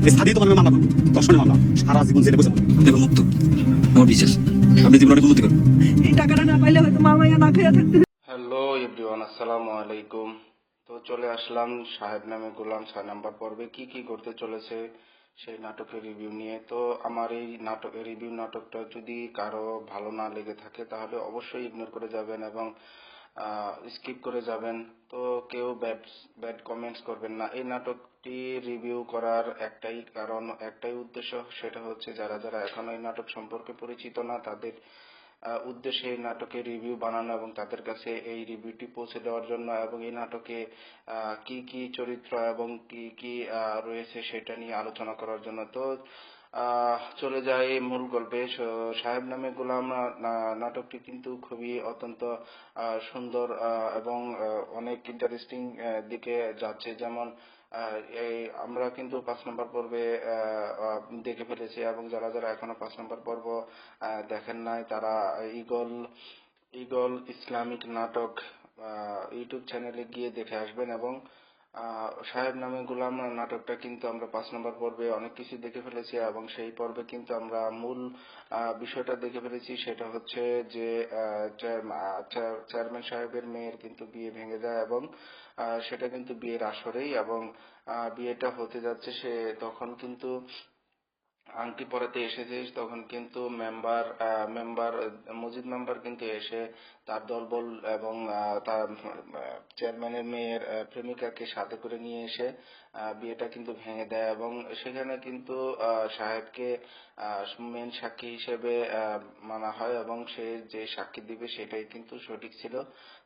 এই সাদি তোমার নামে মামলা করবো, দর্শনের মামলা, সারা জীবন জেলে বসে থাকবো। দেখো মুক্ত, আমার বিশ্বাস আপনি জীবনে অনেক উন্নতি করবেন। এই টাকাটা না পাইলে হয়তো মা মাইয়া না খেয়ে থাকতে। হ্যালো এভরিওয়ান, আসসালামু আলাইকুম। তো চলে আসলাম সাহেব নামে গোলাম 6 নম্বর পর্বে কি কি করতে চলেছে সেই নাটকের রিভিউ নিয়ে। তো আমার এই নাটকের রিভিউ নাটকটা যদি কারো ভালো না লেগে থাকে তাহলে অবশ্যই ইগনোর করে যাবেন এবং স্কিপ করে যাবেন। তো কেউ ব্যাড ব্যাড কমেন্টস করবেন না। এই নাটকটি রিভিউ করার একটাই কারণ, একটাই উদ্দেশ্য, সেটা হচ্ছে যারা যারা এখনো এই নাটক সম্পর্কে পরিচিত না তাদের উদ্দেশ্যে এই নাটকের রিভিউ বানানো এবং তাদের কাছে এই রিভিউটি পৌঁছে দেওয়ার জন্য, এবং এই নাটকে কি কি চরিত্র এবং কি কি রয়েছে সেটা নিয়ে আলোচনা করার জন্য। তো চলে যাই মূল গল্পে। সাহেব নামে গোলাম নাটকটি কিন্তু খুবই অত্যন্ত সুন্দর এবং অনেক ইন্টারেস্টিং দিকে যাচ্ছে। যেমন এই আমরা কিন্তু 5 নম্বর পর্বে দেখে ফেলেছি, এবং যারা যারা এখনো 5 নম্বর পর্ব দেখেন নাই তারা ইগল ইগল ইসলামিক নাটক ইউটিউব চ্যানেলে গিয়ে দেখে আসবেন। এবং সাহেব নামে গোলাম নাটকটা কিন্তু আমরা 5 নম্বর পর্বে অনেক কিছু দেখে ফেলেছি, এবং সেই পর্বে কিন্তু আমরা মূল বিষয়টা দেখে ফেলেছি। সেটা হচ্ছে যে চেয়ারম্যান সাহেবের মেয়ের কিন্তু বিয়ে ভেঙে যায়, এবং সেটা কিন্তু বিয়ের আসরেই, এবং বিয়েটা হতে যাচ্ছে সে তখন কিন্তু আংটি পরাতে এসেছে। তখন কিন্তু মেম্বার মসজিদ মেম্বার কিন্তু এসে তার দলবল এবং তার চেয়ারম্যানের মেয়ের প্রেমিকাকে সাথে করে নিয়ে এসে বিয়েটা কিন্তু ভেঙে দেয়, এবং সেখানে কিন্তু সাহেবকে মেন সাক্ষী হিসেবে মানা হয়, এবং সে যে সাক্ষী দিবে সেটাই কিন্তু সঠিক ছিল।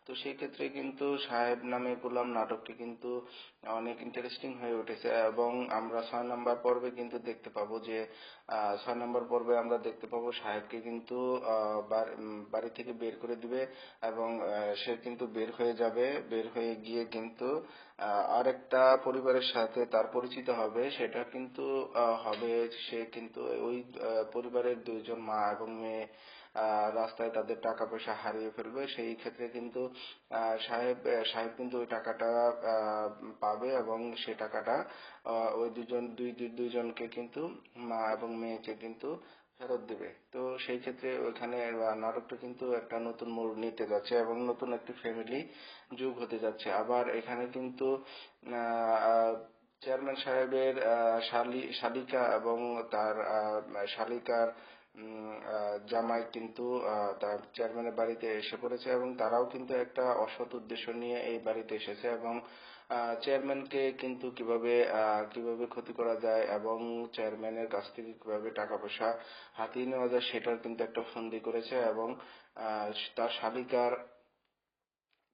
তো সেই ক্ষেত্রে কিন্তু সাহেব নামে গোলাম নাটকটি কিন্তু অনেক ইন্টারেস্টিং হয়ে উঠেছে, এবং আমরা 6 নম্বর পর্বে কিন্তু দেখতে পাবো যে 6 নম্বর পর্বে আমরা দেখতে পাবো সাহেবকে কিন্তু বাড়ি থেকে বের করে দিবে, এবং সে কিন্তু বের হয়ে যাবে। বের হয়ে গিয়ে কিন্তু আরেকটা পরিবারের সাথে তার পরিচিত হবে। সেটা কিন্তু হবে, সে কিন্তু ওই পরিবারের দুইজন মা এবং মেয়ে রাস্তায় তাদের টাকা পয়সা হারিয়ে ফেলবে। সেই ক্ষেত্রে কিন্তু সাহেব কিন্তু ওই টাকাটা পাবে, এবং সে টাকাটা ওই দুইজনকে কিন্তু মা এবং মেয়েকে কিন্তু ফেরত দিবে। তো সেই ক্ষেত্রে ওইখানে নাটকটা কিন্তু একটা নতুন মোড় নিতে যাচ্ছে, এবং নতুন একটি ফ্যামিলি যোগ হতে যাচ্ছে। আবার এখানে কিন্তু চেয়ারম্যান সাহেবের শালিকা এবং তার শালিকার জামাই কিন্তু তার চেয়ারম্যানের বাড়িতে এসে পড়েছে, এবং তারাও কিন্তু একটা অসৎ উদ্দেশ্য নিয়ে এই বাড়িতে এসেছে, এবং চেয়ারম্যানকে কিন্তু কিভাবে ক্ষতি করা যায় এবং চেয়ারম্যানের কাছ থেকে কিভাবে টাকা পয়সা হাতিয়ে নেওয়া যায় সেটার কিন্তু একটা ফন্দি করেছে। এবং তার শালিকার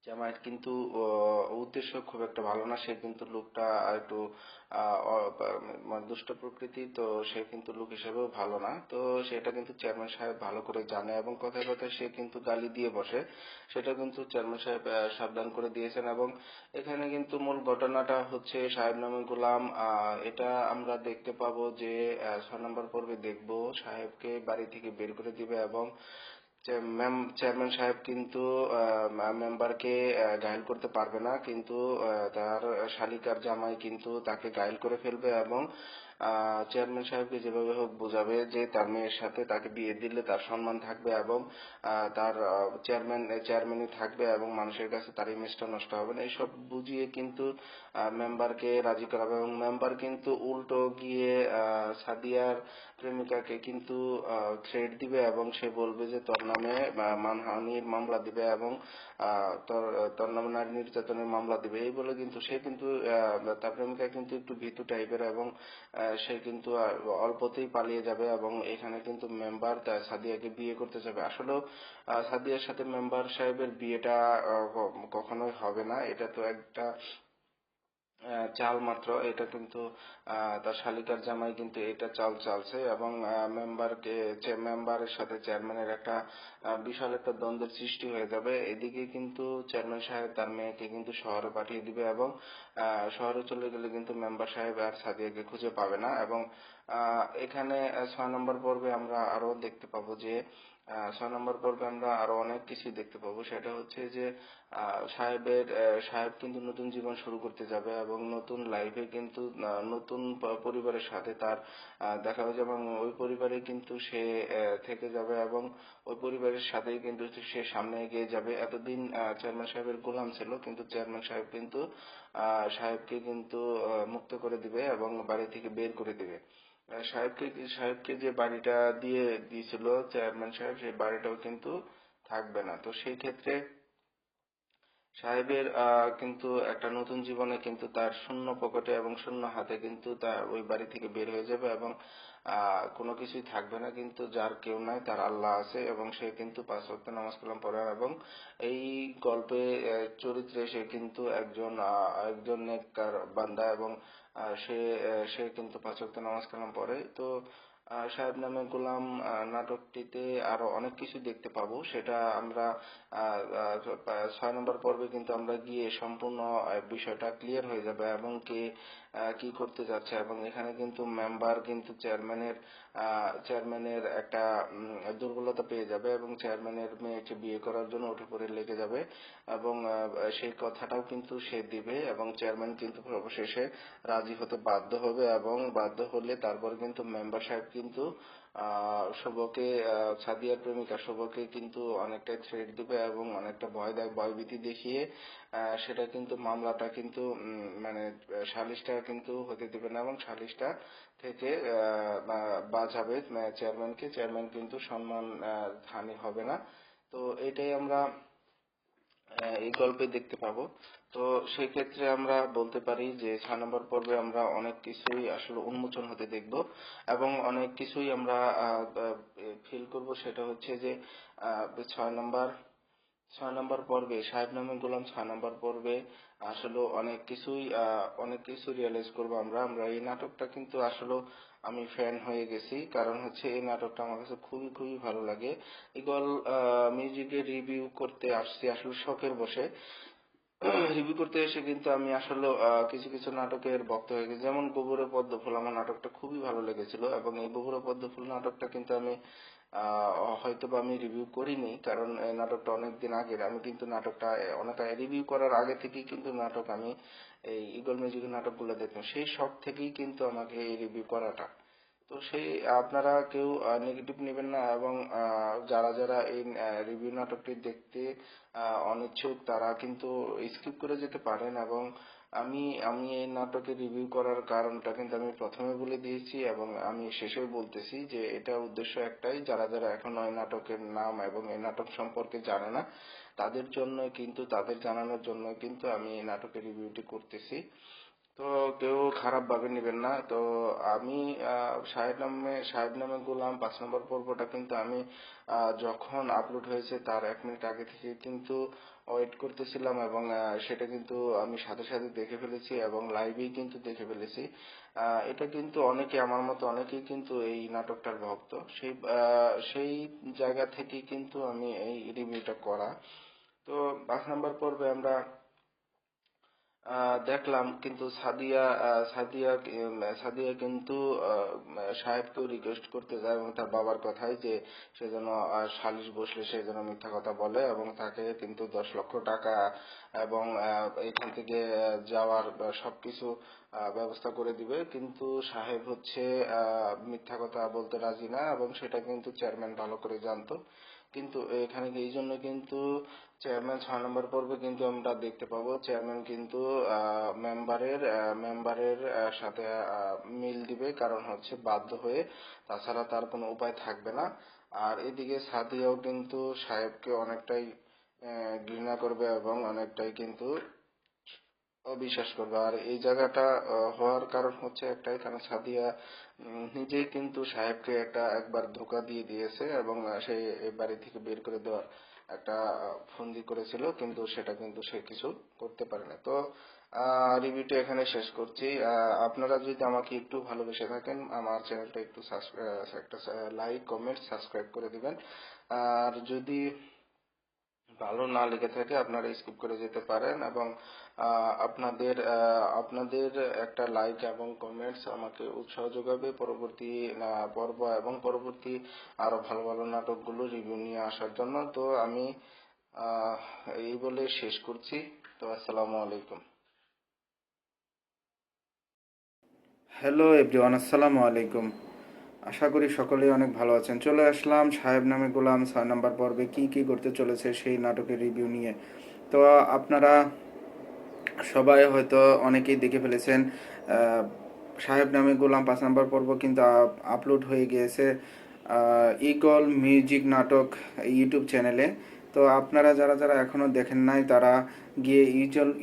জামাইয়ের কিন্তু উদ্দেশ্য খুব একটা ভালো না। সে কিন্তু লোকটা একটু মানে দুষ্ট প্রকৃতি, তো সে কিন্তু লোক হিসেবেও ভালো না। তো সেটা কিন্তু চেয়ারম্যান সাহেব ভালো করে জানে, এবং কথায় কথায় সে কিন্তু গালি দিয়ে বসে। সেটা কিন্তু চেয়ারম্যান সাহেব সাবধান করে দিয়েছেন। এবং এখানে কিন্তু মূল ঘটনাটা হচ্ছে সাহেব নামে গোলাম, এটা আমরা দেখতে পাবো যে 6 নম্বর পর্বে দেখবো সাহেবকে বাড়ি থেকে বের করে দিবে, এবং চেয়ারম্যান সাহেব কিন্তু মেম্বারকে ঘায়েল করতে পারবে না, কিন্তু তার শালিকার জামাই কিন্তু তাকে ঘায়েল করে ফেলবে, এবং চেয়ারম্যান সাহেবকে যেভাবে হোক বোঝাবে যে তার মেয়ের সাথে তাকে বিয়ে দিলে তার সম্মান থাকবে, এবং তার চেয়ারম্যানই থাকবে, এবং মানুষের কাছে তার ইমেজটা নষ্ট হবে না। এইসব বুঝিয়ে কিন্তু মেম্বারকে রাজি করাবে, এবং মেম্বার কিন্তু উল্টো গিয়ে সাদিয়ার প্রেমিকাকে কিন্তু থ্রেট দিবে, এবং সে বলবে যে তোর নামে মানহানির মামলা দিবে, এবং তোর নামে নারী নির্যাতনের মামলা দিবে। এই বলে কিন্তু সে কিন্তু তার প্রেমিকা কিন্তু একটু ভীতু টাইপের, এবং সে কিন্তু অল্পতেই পালিয়ে যাবে, এবং এখানে কিন্তু মেম্বার সাদিয়াকে বিয়ে করতে যাবে। আসলেও সাদিয়ার সাথে মেম্বার সাহেবের বিয়েটা কখনোই হবে না। এটা তো একটা চাল মাত্র। এটা কিন্তু তার শালিকার জামাই কিন্তু এটা চাল চালছে, এবং মেম্বারের সাথে চেয়ারম্যানের একটা বিশাল একটা দ্বন্দ্বের সৃষ্টি হয়ে যাবে। এদিকে কিন্তু চেয়ারম্যান সাহেব তার মেয়েকে কিন্তু শহরে পাঠিয়ে দিবে, এবং শহরে চলে গেলে কিন্তু মেম্বার সাহেব আর সাদিয়াকে খুঁজে পাবে না। এবং এখানে 6 নম্বর পর্বে আমরা আরো দেখতে পাবো যে 6 নম্বর পর্বে আমরা আরো অনেক কিছু দেখতে পাবো। সেটা হচ্ছে যে সাহেব কিন্তু নতুন জীবন শুরু করতে যাবে এবং নতুন লাইফে কিন্তু নতুন পরিবারের সাথে তার দেখা হয়ে যাবে এবং ওই পরিবারে কিন্তু সে থেকে যাবে এবং ওই পরিবারের সাথেই কিন্তু সে সামনে এগিয়ে যাবে। এতদিন চেয়ারম্যান সাহেবের গোলাম ছিল, কিন্তু চেয়ারম্যান সাহেব কিন্তু সাহেবকে কিন্তু মুক্ত করে দিবে এবং বাড়ি থেকে বের করে দিবে। সাহেবকে যে বাড়িটা দিয়ে দিয়েছিল চেয়ারম্যান সাহেব, সেই বাড়িটাও কিন্তু থাকবে না। তো সেই ক্ষেত্রে সাহেবের কিন্তু একটা নতুন জীবনে কিন্তু তার শূন্য পকেটে এবং শূন্য হাতে কিন্তু তার ওই বাড়ি থেকে বের হয়ে যাবে এবং কোনো কিছুই থাকবে না। কিন্তু যার কেউ নাই, তার আল্লাহ আছে এবং সে কিন্তু 5 ওয়াক্ত নামাজ কালাম পড়ে এবং এই গল্পে চরিত্রে সে কিন্তু একজন নেককার বান্দা এবং সে কিন্তু 5 ওয়াক্ত নামাজ কালাম পড়ে। তো সাহেব নামে গোলাম নাটকটিতে আরো অনেক কিছু দেখতে পাবো। সেটা আমরা 6 নম্বর পর্বে কিন্তু আমরা গিয়ে সম্পূর্ণ বিষয়টা ক্লিয়ার হয়ে যাবে এবং কে কি করতে যাচ্ছে। এবং এখানে কিন্তু মেম্বার কিন্তু চেয়ারম্যানের একটা দুর্বলতা পেয়ে যাবে এবং চেয়ারম্যানের মেয়েকে বিয়ে করার জন্য উঠে পড়ে লেগে যাবে এবং সেই কথাটাও কিন্তু সে দিবে এবং চেয়ারম্যান কিন্তু অবশেষে রাজি হতে বাধ্য হবে এবং বাধ্য হলে তারপর কিন্তু মেম্বার সাহেব কিন্তু শুভকে সাদিয়ার প্রেমিকা শুভকে কিন্তু অনেকটা থ্রেট দিবে এবং অনেকটা ভয়ভীতি দেখিয়ে সেটা কিন্তু মামলাটা কিন্তু মানে সালিশটা কিন্তু হতে দিবে না এবং সালিশটা থেকে বাঁচাবে চেয়ারম্যান কিন্তু সম্মান হানি হবে না। তো এটাই আমরা এই গল্পে দেখতে পাবো। তো সেই ক্ষেত্রে আমরা বলতে পারি যে 6 নম্বর পর্বে আমরা অনেক কিছুই আসলে উন্মোচন হতে দেখব এবং অনেক কিছুই আমরা ফিল করব। সেটা হচ্ছে যে 6 নম্বর 6 নম্বর পর্বে সাহেব নামে গোলাম 6 নম্বর পর্বে আসলে অনেক কিছু রিয়েলাইজ করবো আমরা এই নাটকটা কিন্তু আসলে আমি ফ্যান হয়ে গেছি, কারণ হচ্ছে এই নাটকটা আমার কাছে খুবই খুবই ভালো লাগে। ইগল মিউজিকের রিভিউ করতে আসছি আসলে শখের বসে। রিভিউ করতে এসে কিন্তু আমি আসলে কিছু কিছু নাটকের ভক্ত হয়ে গেছি, যেমন গোবরে পদ্ম ফুল আমার নাটকটা খুবই ভালো লেগেছিল এবং এই গোবরে পদ্ম ফুল নাটকটা কিন্তু আমি হয়তো বা আমি রিভিউ করিনি, কারণ এই নাটকটা অনেকদিন আগের। আমি কিন্তু নাটকটা অনেক রিভিউ করার আগে থেকেই কিন্তু নাটক আমি এই ইগল মিউজিকের নাটকগুলো দেখতাম, সেই শখ থেকেই কিন্তু আমাকে এই রিভিউ করাটা। তো সেই আপনারা কেউ নেগেটিভ নেবেন না এবং যারা যারা এই রিভিউ নাটকটি দেখতে অনিচ্ছুক তারা কিন্তু স্কিপ করে যেতে পারেন এবং আমি আমি এই নাটকের রিভিউ করার কারণটা কিন্তু আমি প্রথমে বলে দিয়েছি এবং আমি শেষেও বলতেছি যে এটা উদ্দেশ্য একটাই, যারা যারা এখনো এই নাটকের নাম এবং এই নাটক সম্পর্কে জানে না তাদের জন্য কিন্তু, তাদের জানানোর জন্য কিন্তু আমি এই নাটকের রিভিউটি করতেছি। তো কেউ খারাপ ভাবে নেবেন না। তো আমি সাহেব নামে গোলাম 5 নম্বর পর্বটা কিন্তু আমি যখন আপলোড হয়েছে তার 1 মিনিট আগে থেকে কিন্তু ওয়েট করতেছিলাম এবং সেটা কিন্তু আমি সাথে সাথে দেখে ফেলেছি এবং লাইভেই কিন্তু দেখে ফেলেছি। এটা কিন্তু আমার মতো অনেকেই কিন্তু এই নাটকটার ভক্ত, সেই জায়গা থেকেই কিন্তু আমি এই রিভিউটা করা। তো 5 নম্বর পর্বে আমরা দেখলাম কিন্তু সাদিয়া কিন্তু সাহেবকেও রিকোয়েস্ট করতে যায় এবং তার বাবার কথায় যে সে যেন সালিশ বসলে সে যেন মিথ্যা কথা বলে এবং তাকে কিন্তু 10 লক্ষ টাকা এবং এখান থেকে যাওয়ার সবকিছু ব্যবস্থা করে দিবে। কিন্তু সাহেব হচ্ছে মিথ্যা কথা বলতে রাজি না এবং সেটা কিন্তু চেয়ারম্যান ভালো করে জানতো। কিন্তু এখানে এই জন্য কিন্তু চেয়ারম্যান 6 নম্বর পর্বে কিন্তু আমরা দেখতে পাবো চেয়ারম্যান কিন্তু মেম্বারের সাথে মিল দিবে, কারণ হচ্ছে বাধ্য হয়ে, তাছাড়া তার কোনো উপায় থাকবে না। আর এদিকে সাদিয়াও কিন্তু সাহেবকে অনেকটাই ঘৃণা করবে এবং অনেকটাই কিন্তু অবিশ্বাস করবে। আর এই জায়গাটা হওয়ার কারণ হচ্ছে একটাই, কারণ সাদিয়া নিজেই কিন্তু সাহেবকে একবার ধোঁকা দিয়ে দিয়েছে এবং সে এই বাড়ি থেকে বের করে দেওয়ার একটা ফন্দি করেছিল, কিন্তু সেটা কিন্তু সে কিছু করতে পারে না। তো রিভিউটা এখানে শেষ করছি। আপনারা যদি আমাকে একটু ভালোবেসে থাকেন আমার চ্যানেলটা একটু একটা লাইক কমেন্ট সাবস্ক্রাইব করে দিবেন। আর যদি ভালো না লেগে থাকে আপনারা স্কিপ করে যেতে পারেন এবং আপনাদের একটা লাইক এবং কমেন্টস আমাকে উৎসাহ যোগাবে পরবর্তী পর্ব এবং পরবর্তী আরো ভালো ভালো নাটকগুলো রিভিউ নিয়ে আসার জন্য। তো আমি এই বলে শেষ করছি। তো আসসালামু আলাইকুম। হ্যালো এভরিওয়ান, আসসালামু আলাইকুম। আশা করি সকলেই অনেক ভালো আছেন। চলে আসলাম সাহেব নামে গোলাম 6 নম্বর পর্বে কি কি করতে চলেছে সেই নাটকের রিভিউ নিয়ে। তো আপনারা সবাই হয়তো অনেকেই দেখে ফেলেছেন, সাহেব নামে গোলাম 5 নম্বর পর্ব কিন্তু আপলোড হয়ে গিয়েছে ইগল মিউজিক নাটক ইউটিউব চ্যানেলে। তো আপনারা যারা যারা এখনও দেখেন নাই তারা গিয়ে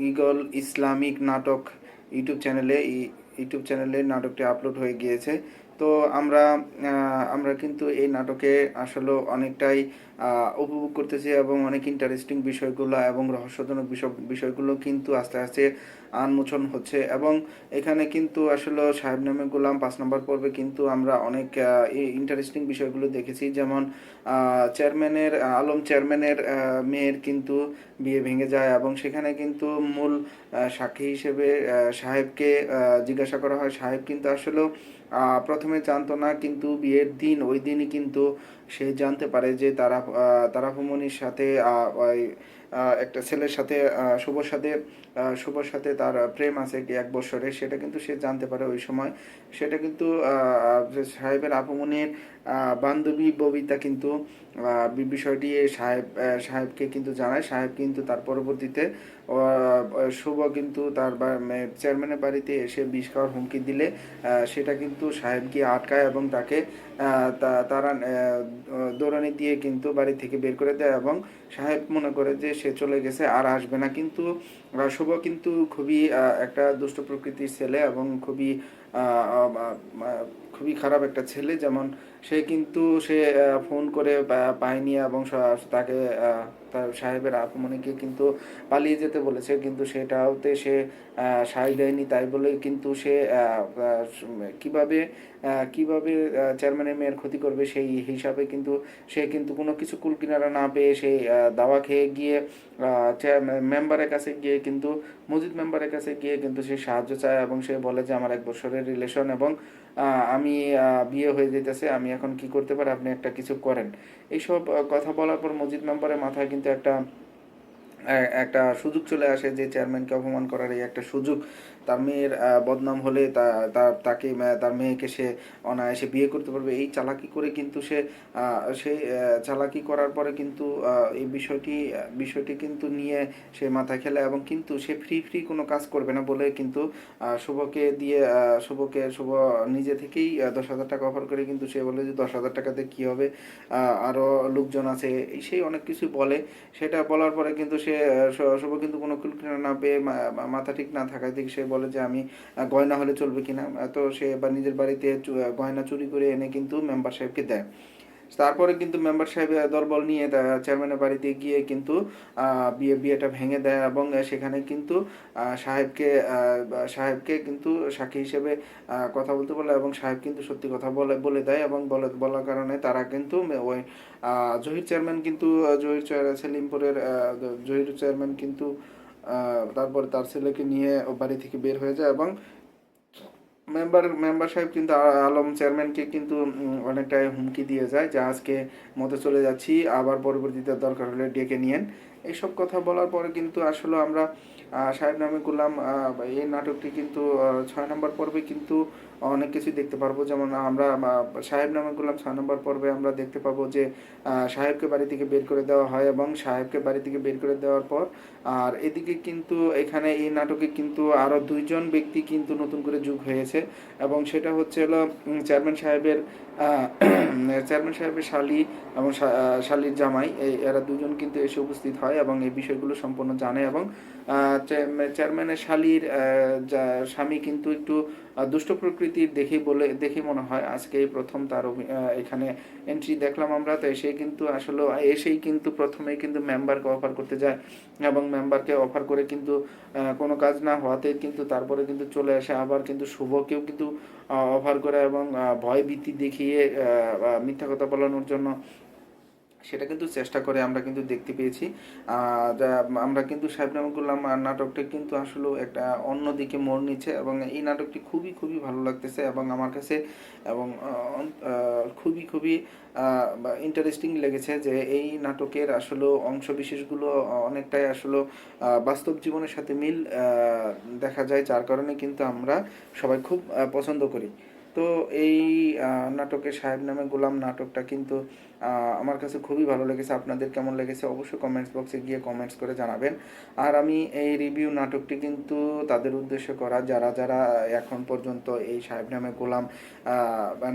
ইগল ইসলামিক নাটক ইউটিউব চ্যানেলে নাটকটি আপলোড হয়ে গিয়েছে। তো আমরা কিন্তু এই নাটকে আসলে অনেকটাই উপভোগ করতেছি এবং অনেক ইন্টারেস্টিং বিষয়গুলো এবং রহস্যজনক বিষয়গুলো কিন্তু আস্তে আস্তে উন্মোচন হচ্ছে। এবং এখানে কিন্তু আসলে সাহেব নামে গোলাম 5 নম্বর পর্বে কিন্তু আমরা অনেক ইন্টারেস্টিং বিষয়গুলো দেখেছি, যেমন আলম চেয়ারম্যানের মেয়ের কিন্তু বিয়ে ভেঙে যায় এবং সেখানে কিন্তু মূল সাক্ষী হিসেবে সাহেবকে জিজ্ঞাসা করা হয়। সাহেব কিন্তু আসলেও প্রথমে জানতো না, কিন্তু বিয়ের দিন ওই দিনই কিন্তু সে জানতে পারে যে তারা ফুমনির সাথে একটা ছেলের সাথে শুভর সাথে তার প্রেম আছে 1 বছরের, সেটা কিন্তু সে জানতে পারে ওই সময়। সেটা কিন্তু সাহেবের আপুমনির বান্ধবী ববিতা কিন্তু বিষয়টি সাহেবকে কিন্তু জানায়। সাহেব কিন্তু তার পরবর্তীতে শুভ কিন্তু তার চেয়ারম্যানের বাড়িতে এসে বিষ খাওয়ার হুমকি দিলে সেটা কিন্তু সাহেব গিয়ে আটকায় এবং তাকে তারা দৌড়ানি দিয়ে কিন্তু বাড়ি থেকে বের করে দেয় এবং সাহেব মনে করে যে সে চলে গেছে আর আসবে না। কিন্তু শুভ কিন্তু খুবই একটা দুষ্ট প্রকৃতির ছেলে এবং খুবই খারাপ একটা ছেলে। যেমন সে ফোন করে পায়নি এবং তাকে তার সাহেবের আপুমনিকে কিন্তু পালিয়ে যেতে বলেছে, কিন্তু সেটাতে সে সায় দেয়নি। তাই বলে কিন্তু সে কিভাবে চেয়ারম্যানের মেয়ের ক্ষতি করবে সেই হিসাবে কিন্তু সে কিন্তু কোনো কিছু কুল কিনারা না পেয়ে সেই দাওয়া খেয়ে গিয়ে মেম্বারের কাছে গিয়ে কিন্তু মেম্বারের কাছে গিয়ে কিন্তু সে সাহায্য চায় এবং সে বলে যে আমার 1 বছরের রিলেশন এবং আমি বিয়ে হয়ে যেতেছে, আমি এখন কি করতে পারি, আপনি একটা কিছু করেন। এইসব কথা বলার পর মজিদ মেম্বারের মাথায় কিন্তু একটা সুযোগ চলে আসে যে চেয়ারম্যানকে অপমান করার এই একটা সুযোগ। তার মেয়ের বদনাম হলে তার মেয়েকে সে অনায়াসে বিয়ে করতে পারবে, এই চালাকি করে কিন্তু সে চালাকি করার পরে কিন্তু এই বিষয়টি কিন্তু নিয়ে সে মাথা খেলে এবং কিন্তু সে ফ্রি কোনো কাজ করবে না বলে কিন্তু শুভ নিজে থেকেই 10,000 টাকা অফার করে। কিন্তু সে বলে যে 10,000 টাকাতে কী হবে, আরও লোকজন আছে, সেই অনেক কিছু বলে। সেটা বলার পরে কিন্তু শুভ কিন্তু কোনো কুলকিনা না পেয়ে মাথা ঠিক না থাকায় দিকে সে বলে যে আমি গয়না হলে চলবে কিনা। তো সে এবার নিজের বাড়িতে গয়না চুরি করে এনে কিন্তু মেম্বার সাহেবকে দেয়। তারপরে কিন্তু মেম্বার সাহেব দলবল নিয়ে চেয়ারম্যানের বাড়িতে গিয়ে কিন্তু বিয়েটা ভেঙে দেয় এবং সেখানে কিন্তু সাহেবকে কিন্তু সাক্ষী হিসেবে কথা বলতে বলে এবং সাহেব কিন্তু সত্যি কথা বলে দেয় এবং বলার কারণে তারা কিন্তু ওই জহির চেয়ারম্যান কিন্তু তারপরে তার ছেলেকে নিয়ে বাড়ি থেকে বের হয়ে যায় এবং মেম্বার সাহেব কিন্তু আলম চেয়ারম্যানকে কিন্তু অনেকটাই হুমকি দিয়ে যায় যে আজকে মতো চলে যাচ্ছি, আবার পরবর্তীতে দরকার হলে ডেকে নিয়েন। এইসব কথা বলার পরে কিন্তু আসলে আমরা সাহেব নামে গোলাম এই নাটকটি কিন্তু 6 নম্বর পর্বে কিন্তু অনেক কিছু দেখতে পারবো। যেমন আমরা সাহেব নামে গোলাম 6 নম্বর পর্বে আমরা দেখতে পাবো যে সাহেবকে বাড়ি থেকে বের করে দেওয়া হয় এবং সাহেবকে বাড়ি থেকে বের করে দেওয়ার পর আর এদিকে কিন্তু এখানে এই নাটকে কিন্তু আরও 2 জন ব্যক্তি কিন্তু নতুন করে যোগ হয়েছে এবং সেটা হচ্ছে হলো চেয়ারম্যান সাহেবের শালি এবং শালির জামাই, এরা 2 জন কিন্তু এসে উপস্থিত হয় এবং এই বিষয়গুলো সম্পূর্ণ জানে এবং চেয়ারম্যানের শালির স্বামী কিন্তু একটু দুষ্ট প্রকৃতির দেখে মনে হয় আজকে প্রথম তার এখানে এন্ট্রি দেখলাম আমরা। তো এসেই কিন্তু প্রথমেই কিন্তু মেম্বারকে অফার করতে যায় এবং মেম্বারকে অফার করে কিন্তু কোনো কাজ না হওয়াতে কিন্তু তারপরে কিন্তু চলে আসে আবার কিন্তু শুভকেও কিন্তু অফার করে এবং ভয় ভীতি দেখিয়ে মিথ্যা কথা বলানোর জন্য সেটা কিন্তু চেষ্টা করে আমরা কিন্তু দেখতে পেয়েছি। আমরা কিন্তু সাহেব নামে গোলাম নাটকটা কিন্তু আসলে একটা অন্যদিকে মোড় নিচ্ছে, এবং এই নাটকটি খুবই খুবই ভালো লাগতেছে এবং আমার কাছে, এবং খুবই খুবই ইন্টারেস্টিং লেগেছে যে এই নাটকের আসলে অংশ বিশেষগুলো অনেকটাই আসলে বাস্তব জীবনের সাথে মিল দেখা যায়, যার কারণে কিন্তু আমরা সবাই খুব পছন্দ করি। তো এই নাটকের সাহেব নামে গোলাম নাটকটা কিন্তু আমার কাছে খুবই ভালো লেগেছে। আপনাদের কেমন লেগেছে অবশ্যই কমেন্টস বক্সে গিয়ে কমেন্টস করে জানাবেন। আর আমি এই রিভিউ নাটকটি কিন্তু তাদের উদ্দেশ্য করা, যারা যারা এখন পর্যন্ত এই সাহেব নামে গোলাম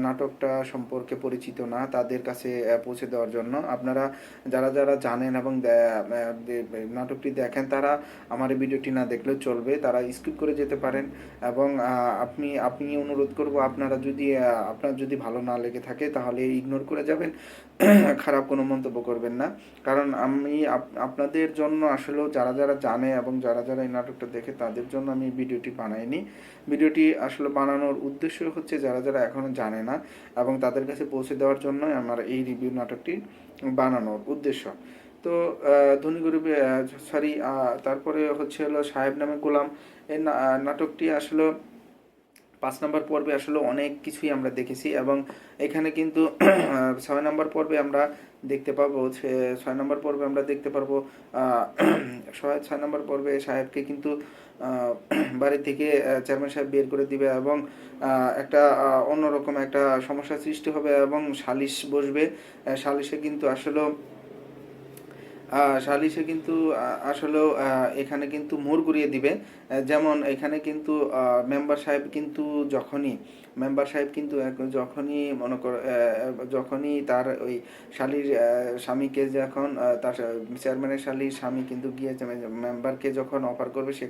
নাটকটা সম্পর্কে পরিচিত না, তাদের কাছে পৌঁছে দেওয়ার জন্য। আপনারা যারা যারা জানেন এবং নাটকটি দেখেন, তারা আমার এই ভিডিওটি না দেখলেও চলবে, তারা স্কিপ করে যেতে পারেন। এবং আপনি অনুরোধ করব, আপনার যদি ভালো না লেগে থাকে তাহলে ইগনোর করে যাবেন, খারাপ কোনো মন্তব্য করবেন না। কারণ আমি আপনাদের জন্য আসলেও যারা যারা জানে এবং যারা যারা এই নাটকটা দেখে তাদের জন্য আমি ভিডিওটি বানাইনি। ভিডিওটি আসলে বানানোর উদ্দেশ্য হচ্ছে যারা যারা এখনও জানে না এবং তাদের কাছে পৌঁছে দেওয়ার জন্যই আমার এই রিভিউ নাটকটি বানানোর উদ্দেশ্য। তো ধনী গরিবে সরি, তারপরে হচ্ছে হলো সাহেব নামে গোলাম, এই নাটকটি আসলে 5 নম্বর পর্বে আসলে অনেক কিছুই আমরা দেখেছি, এবং এখানে কিন্তু 6 নম্বর পর্বে আমরা দেখতে পাবো, 6 নম্বর পর্বে আমরা দেখতে পারবো 6 নম্বর পর্বে সাহেবকে কিন্তু বাড়ি থেকে চেয়ারম্যান সাহেব বের করে দিবে, এবং একটা অন্যরকম একটা সমস্যার সৃষ্টি হবে এবং সালিশ বসবে। সালিশে কিন্তু আসলেও এখানে কিন্তু মোড় ঘুরিয়ে দিবে। যেমন এখানে কিন্তু মেম্বার সাহেব কিন্তু যখনই মনে কর যখনই তার ওই শালীর স্বামীকে যখন তার চেয়ারম্যানের শালীর স্বামী কিন্তু গিয়ে মেম্বারকে যখন অফার করবে সে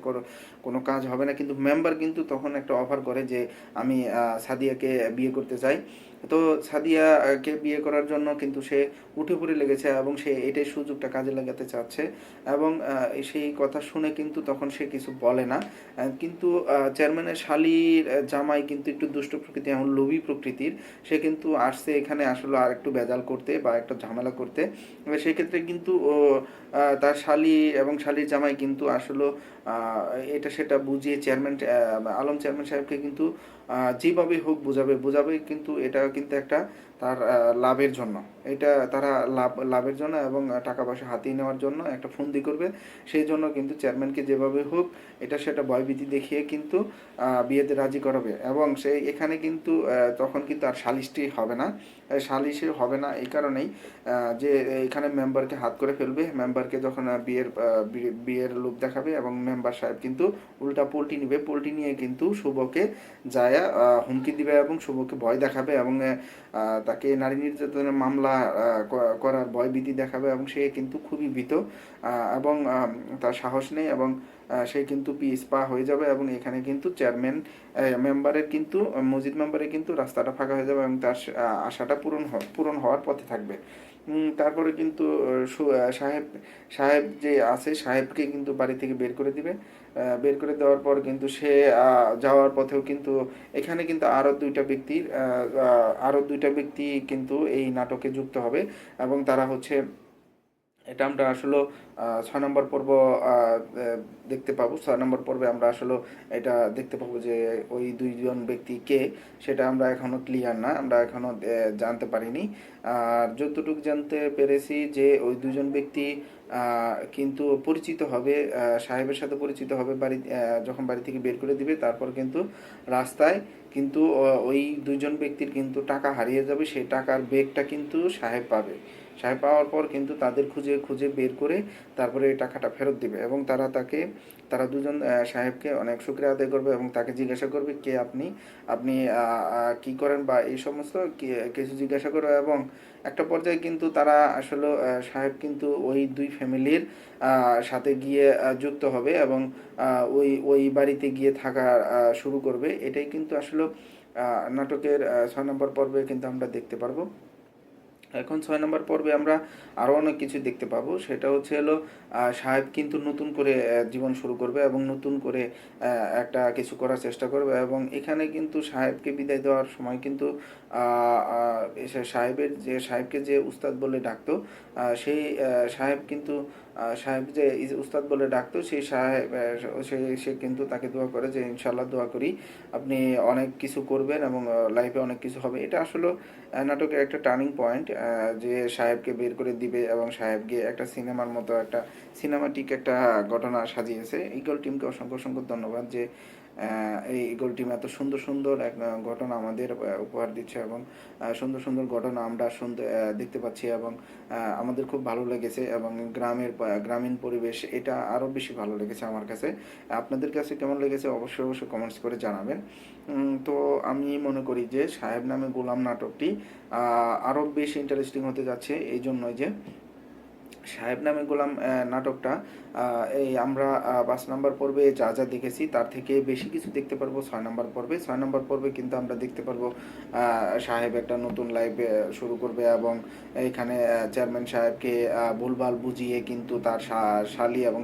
কোনো কাজ হবে না, কিন্তু মেম্বার কিন্তু তখন একটা অফার করে যে আমি সাদিয়াকে বিয়ে করতে চাই। তো সাদিয়াকে বিয়ে করার জন্য কিন্তু সে উঠে পড়ে লেগেছে এবং সে এটাই সুযোগটা কাজে লাগাতে চাচ্ছে, এবং সেই কথা শুনে কিন্তু তখন সে কিছু বলে না। কিন্তু চেয়ারম্যানের শালীর জামাই কিন্তু একটু দুষ্ট প্রকৃতি, এমন লোভী প্রকৃতির, সে কিন্তু আসছে এখানে আসলে আর একটু ভেজাল করতে বা একটা ঝামেলা করতে। সেক্ষেত্রে কিন্তু তার শালী এবং শালীর জামাই কিন্তু আসলে এটা সেটা বুঝিয়ে আলম চেয়ারম্যান সাহেবকে কিন্তু যেভাবে হোক বোঝাবে, কিন্তু এটা কিন্তু একটা তার লাভের জন্য, এটা তারা লাভের জন্য এবং টাকা পয়সা হাতিয়ে নেওয়ার জন্য একটা ফন্দি করবে। সেই জন্য কিন্তু চেয়ারম্যানকে যেভাবে হোক এটা সেটা ভয়ভীতি দেখিয়ে কিন্তু বিয়েতে রাজি করাবে, এবং সেই এখানে কিন্তু তখন কিন্তু আর সালিশটি হবে না, এই কারণেই যে এখানে মেম্বারকে হাত করে ফেলবে। মেম্বারকে যখন বিয়ের লোভ দেখাবে এবং মেম্বার সাহেব কিন্তু উল্টা পোল্টি নিয়ে কিন্তু শুভকে যায় হুমকি দিবে এবং শুভকে ভয় দেখাবে এবং তাকে নারী নির্যাতনের মামলা করার ভয়ভীতি দেখাবে, এবং সে কিন্তু খুবই ভীত এবং তার সাহস নেই, এবং সে কিন্তু পিছপা হয়ে যাবে। এবং এখানে কিন্তু মসজিদ মেম্বারের কিন্তু রাস্তাটা ফাঁকা হয়ে যাবে এবং তার আশাটা পূরণ হওয়ার পথে থাকবে। তারপরে কিন্তু সাহেব যে আছে, সাহেবকে কিন্তু বাড়ি থেকে বের করে দিবে। বের করে দেওয়ার পর কিন্তু সে যাওয়ার পথেও কিন্তু এখানে কিন্তু আরও দুইটা ব্যক্তি কিন্তু এই নাটকে যুক্ত হবে, এবং তারা হচ্ছে, এটা আমরা আসলে 6 নম্বর পর্ব দেখতে পাবো। 6 নম্বর পর্বে আমরা আসলে এটা দেখতে পাবো যে ওই দুইজন ব্যক্তি কে, সেটা আমরা এখনো ক্লিয়ার না, আমরা এখনো জানতে পারিনি। আর যতটুকু জানতে পেরেছি যে ওই দুজন ব্যক্তি কিন্তু পরিচিত হবে, সাহেবের সাথে পরিচিত হবে যখন বাড়ি থেকে বের করে দিবে। তারপর কিন্তু রাস্তায় কিন্তু ওই দুইজন ব্যক্তির কিন্তু টাকা হারিয়ে যাবে, সেই টাকার ব্যাগটা কিন্তু সাহেব পাওয়ার পর কিন্তু তাদের খুঁজে বের করে তারপরে এই টাকাটা ফেরত দিবে, এবং তারা দুজন সাহেবকে অনেক শুকরিয়া আদায় করবে এবং তাকে জিজ্ঞাসা করবে কে আপনি কি করেন বা এই সমস্ত কিছু জিজ্ঞাসা করবে। এবং একটা পর্যায়ে কিন্তু তারা আসলে সাহেব কিন্তু ওই দুই ফ্যামিলির সাথে গিয়ে যুক্ত হবে এবং ওই বাড়িতে গিয়ে থাকা শুরু করবে। এটাই কিন্তু আসলে নাটকের 6 নম্বর পর্বে কিন্তু আমরা দেখতে পারবো। এখন 6 নম্বর পর্বে আমরা আরও অনেক কিছু দেখতে পাবো। সেটা হচ্ছে হলো সাহেব কিন্তু নতুন করে জীবন শুরু করবে এবং নতুন করে একটা কিছু করার চেষ্টা করবে, এবং এখানে কিন্তু সাহেবকে বিদায় দেওয়ার সময় কিন্তু সাহেবকে যে উস্তাদ বলে ডাকতো, সেই সাহেব কিন্তু সাহেব যে উস্তাদ বলে ডাকতো, সেই সাহেব সে কিন্তু তাকে দোয়া করে যে ইনশাল্লাহ দোয়া করি আপনি অনেক কিছু করবেন এবং লাইফে অনেক কিছু হবে। এটা আসলে নাটকের একটা টার্নিং পয়েন্ট, যে সাহেবকে বের করে দিবে এবং সাহেবকে একটা সিনেমার মতো একটা সিনেমাটিক একটা ঘটনা সাজিয়েছে। ইগল টিমকে অসংখ্য অসংখ্য ধন্যবাদ যে এই ইগল টিম এত সুন্দর সুন্দর এক ঘটনা আমাদের উপহার দিচ্ছে, এবং সুন্দর সুন্দর ঘটনা আমরা দেখতে পাচ্ছি, এবং আমাদের খুব ভালো লেগেছে, এবং গ্রামীণ পরিবেশ এটা আরও বেশি ভালো লেগেছে আমার কাছে। আপনাদের কাছে কেমন লেগেছে অবশ্যই অবশ্যই কমেন্টস করে জানাবেন। তো আমি মনে করি যে সাহেব নামে গোলাম নাটকটি আরও বেশি ইন্টারেস্টিং হতে যাচ্ছে, এই জন্যই যে সাহেব নামে গোলাম নাটকটা এই আমরা 5 নম্বর পর্বে যা যা দেখেছি তার থেকে বেশি কিছু দেখতে পারবো 6 নম্বর পর্বে। 6 নম্বর পর্বে কিন্তু আমরা দেখতে পারবো সাহেব একটা নতুন লাইফ শুরু করবে, এবং এখানে চেয়ারম্যান সাহেবকে ভুলভাল বুঝিয়ে কিন্তু তার শালি এবং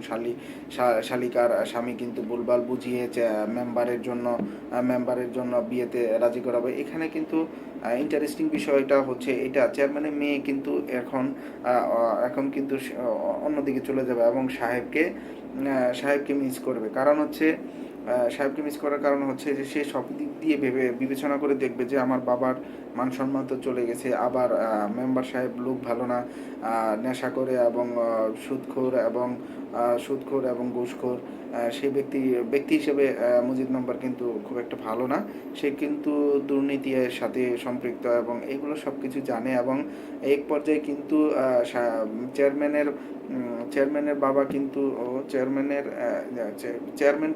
শালিকার স্বামী কিন্তু ভুলভাল বুঝিয়ে মেম্বারের জন্য বিয়েতে রাজি করাবে। এখানে কিন্তু ইন্টারেস্টিং বিষয়টা হচ্ছে এটা, চেয়ারম্যানের মেয়ে কিন্তু এখন কিন্তু অন্যদিকে চলে যাবে এবং সাহেবকে মিস করবে। কারণ হচ্ছে সাহেবকে মিস করার কারণ হচ্ছে যে সে সব দিক দিয়ে বিবেচনা করে দেখবে যে আমার বাবার মান সম্মান তো চলে গেছে, আবার মেম্বার সাহেব লোক ভালো না, নেশা করে এবং সুদখোর এবং ঘুষখোর। সেই ব্যক্তি হিসেবে মুজিব মেম্বার কিন্তু খুব একটা ভালো না, সে কিন্তু দুর্নীতির সাথে সম্পৃক্ত এবং এগুলো সব কিছু জানে, এবং এক পর্যায়ে কিন্তু চেয়ারম্যানের বাবা কিন্তু চেয়ারম্যান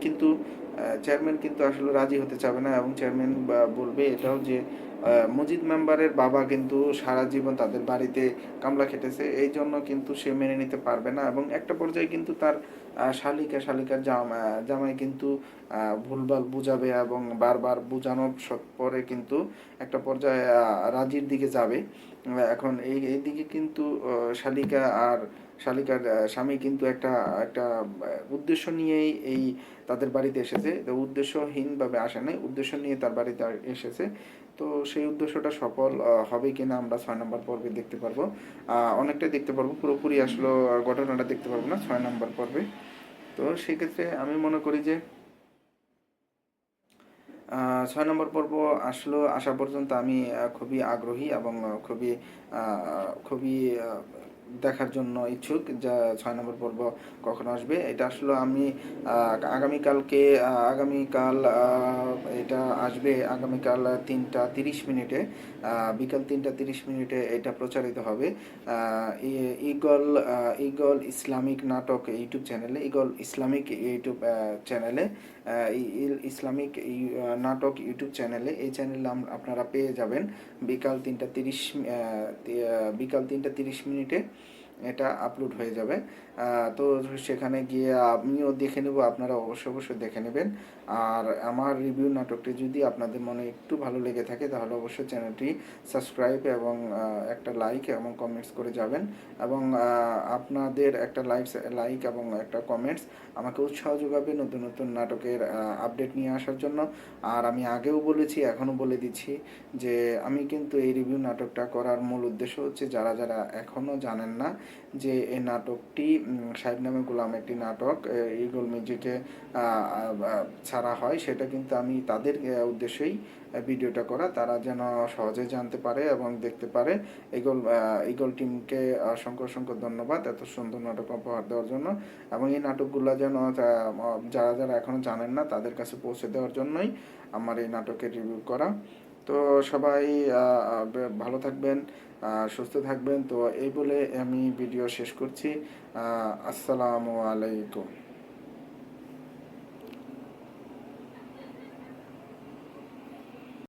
কিন্তু আসলে রাজি হতে চাবে না, এবং চেয়ারম্যান বলবে এটাও যে মজিদ মেম্বারের বাবা কিন্তু সারা জীবন তাদের বাড়িতে কামলা খেটেছে, এই জন্য কিন্তু সে মেনে নিতে পারবে না, এবং একটা পর্যায়ে কিন্তু তার শালিকার জামাই কিন্তু ভুলভাল বুঝাবে এবং বারবার বুঝানোর পরে কিন্তু একটা পর্যায়ে রাজির দিকে যাবে। এখন এই দিকে কিন্তু শালিকার স্বামী কিন্তু একটা উদ্দেশ্য নিয়েই তাদের বাড়িতে এসেছে, উদ্দেশ্যহীনভাবে আসে নাই, উদ্দেশ্য নিয়ে তার বাড়িতে এসেছে। তো সেই উদ্দেশ্যটা সফল হবে কিনা আমরা 6 নম্বর পর্বে দেখতে পারবো, অনেকটাই দেখতে পারবো, পুরোপুরি আসলে ঘটনাটা দেখতে পারবো না 6 নম্বর পর্বে। তো সেক্ষেত্রে আমি মনে করি যে 6 নম্বর পর্ব আসা পর্যন্ত আমি খুবই আগ্রহী এবং খুবই দেখার জন্য ইচ্ছুক যা 6 নম্বর পর্ব কখন আসবে। এটা আসলে আমি আগামীকাল এটা আসবে, আগামীকাল 3টা 30 মিনিটে, বিকাল 3টা 30 মিনিটে এটা প্রচারিত হবে ইগল ইসলামিক নাটক ইউটিউব চ্যানেলে, ইগল ইসলামিক ইউটিউব চ্যানেলে, ইসলামিক নাটক ইউটিউব চ্যানেলে। এই চ্যানেলে আপনারা পেয়ে যাবেন বিকাল 3টা 30 মিনিটে এটা আপলোড হয়ে যাবে। তো সেখানে গিয়ে আমিও দেখে নেব, আপনারা অবশ্যই দেখে নেবেন। আর আমার রিভিউ নাটকটি যদি আপনাদের মনে একটু ভালো লেগে থাকে তাহলে অবশ্যই চ্যানেলটি সাবস্ক্রাইব এবং একটা লাইক এবং কমেন্টস করে যাবেন, এবং আপনাদের একটা লাইক এবং একটা কমেন্টস আমাকে উৎসাহ যোগাবে নতুন নতুন নাটকের আপডেট নিয়ে আসার জন্য। আর আমি আগেও বলেছি, এখনও বলে দিচ্ছি যে আমি কিন্তু এই রিভিউ নাটকটা করার মূল উদ্দেশ্য হচ্ছে যারা এখনও জানেন না যে এই নাটকটি সাহেব নামে গোলাম একটি নাটক ইগল মিউজিকে ছাড়া হয়, সেটা কিন্তু আমি তাদের উদ্দেশ্যেই ভিডিওটা করা, তারা যেন সহজে জানতে পারে এবং দেখতে পারে। ইগল টিমকে অসংখ্য ধন্যবাদ এত সুন্দর নাটক উপহার দেওয়ার জন্য, এবং এই নাটকগুলো যেন যারা এখনও জানেন না তাদের কাছে পৌঁছে দেওয়ার জন্যই আমার এই নাটকের রিভিউ করা। তো সবাই ভালো থাকবেন, সুস্থ থাকবেন। তো এই বলে আমি ভিডিও শেষ করছি। আসসালামু আলাইকুম।